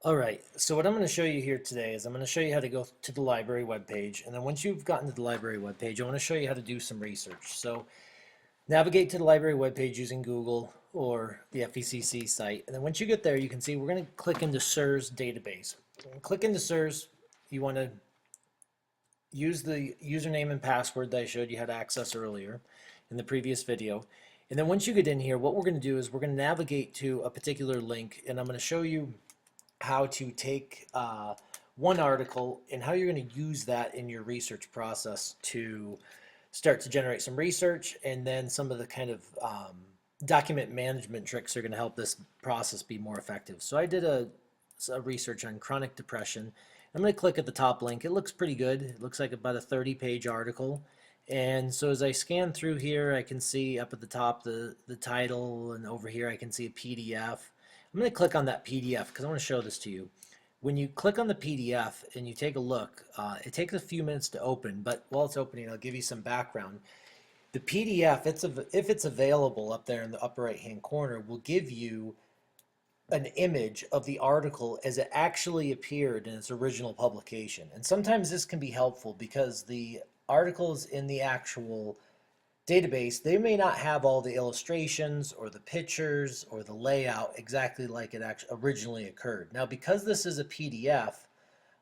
All right, so what I'm going to show you here today is I'm going to show you how to go to the library webpage, and then once you've gotten to the library webpage, I want to show you how to do some research. So navigate to the library webpage using Google or the FECC site, and then once you get there, you can see we're going to click into SIRS database. Click into SIRS, you want to use the username and password that I showed you how to access earlier in the previous video. And then once you get in here, what we're going to do is we're going to navigate to a particular link, and I'm going to show you how to take one article and how you're going to use that in your research process to start to generate some research, and then some of the kind of document management tricks are going to help this process be more effective. So I did a research on chronic depression. I'm going to click at the top link. It looks pretty good. It looks like about a 30-page article. And so as I scan through here, I can see up at the top the title, and over here I can see a PDF. I'm going to click on that PDF because I want to show this to you. When you click on the PDF and you take a look, it takes a few minutes to open, but while it's opening, I'll give you some background. The PDF, if it's available up there in the upper right-hand corner, will give you an image of the article as it actually appeared in its original publication. And sometimes this can be helpful because the articles in the actual database, they may not have all the illustrations or the pictures or the layout exactly like it actually originally occurred. Now, because this is a PDF,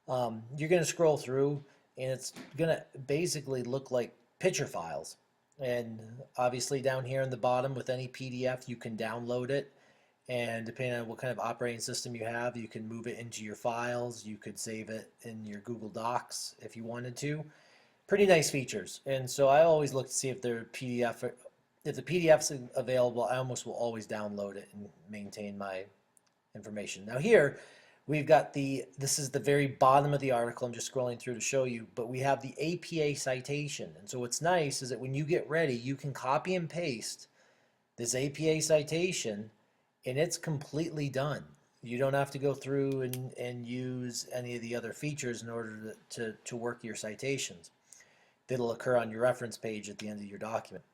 you're going to scroll through and it's going to basically look like picture files. And obviously down here in the bottom with any PDF, you can download it. And depending on what kind of operating system you have, you can move it into your files. You could save it in your Google Docs if you wanted to. Pretty nice features. And so I always look to see if if the PDF's available. I almost will always download it and maintain my information. Now here we've got this is the very bottom of the article. I'm just scrolling through to show you, but we have the APA citation. And so what's nice is that when you get ready, you can copy and paste this APA citation and it's completely done. You don't have to go through and use any of the other features in order to work your citations that'll occur on your reference page at the end of your document.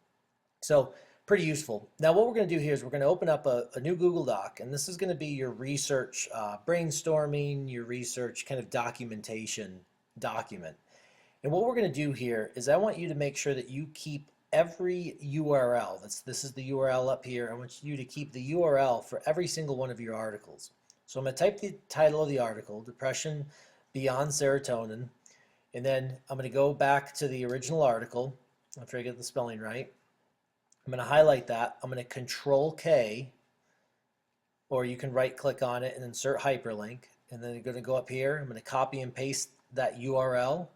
So pretty useful. Now what we're going to do here is we're going to open up a new Google Doc, and this is going to be your research brainstorming, your research kind of documentation document. And what we're going to do here is I want you to make sure that you keep every URL. This is the URL up here. I want you to keep the URL for every single one of your articles. So I'm going to type the title of the article, Depression Beyond Serotonin, and then I'm going to go back to the original article. After I get the spelling right, I'm going to highlight that. I'm going to Control K, or you can right click on it and insert hyperlink. And then you're going to go up here. I'm going to copy and paste that URL.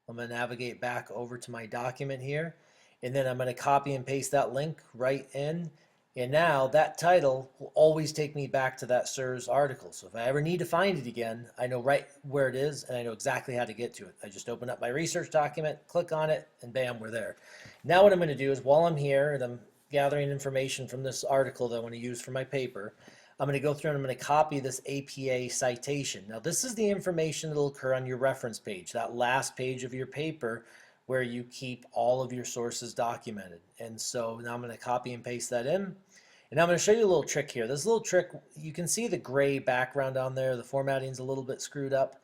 I'm going to navigate back over to my document here. And then I'm going to copy and paste that link right in. And now that title will always take me back to that SIRS article. So if I ever need to find it again, I know right where it is and I know exactly how to get to it. I just open up my research document, click on it, and bam, we're there. Now what I'm going to do is while I'm here and I'm gathering information from this article that I want to use for my paper, I'm going to go through and I'm going to copy this APA citation. Now this is the information that will occur on your reference page, that last page of your paper where you keep all of your sources documented. And so now I'm going to copy and paste that in. And I'm going to show you a little trick here. This little trick, you can see the gray background on there. The formatting's a little bit screwed up.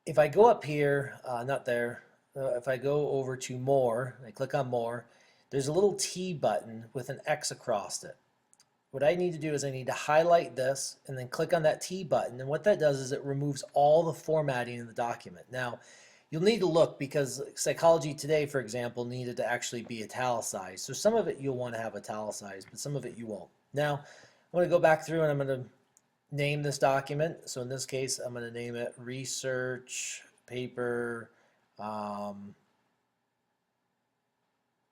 If I go up here, not there, if I go over to More, I click on More, there's a little T button with an X across it. What I need to do is I need to highlight this and then click on that T button. And what that does is it removes all the formatting in the document. Now, you'll need to look because Psychology Today, for example, needed to actually be italicized. So some of it you'll want to have italicized, but some of it you won't. Now, I'm going to go back through and I'm going to name this document. So in this case, I'm going to name it Research Paper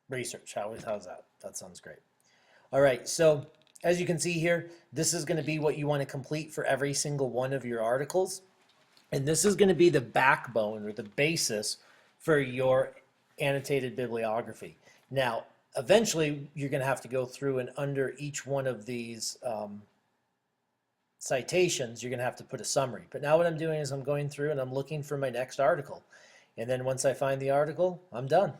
Research. How's that? That sounds great. All right, so as you can see here, this is going to be what you want to complete for every single one of your articles. And this is going to be the backbone or the basis for your annotated bibliography. Now, eventually, you're going to have to go through and under each one of these citations, you're going to have to put a summary. But now what I'm doing is I'm going through and I'm looking for my next article. And then once I find the article, I'm done.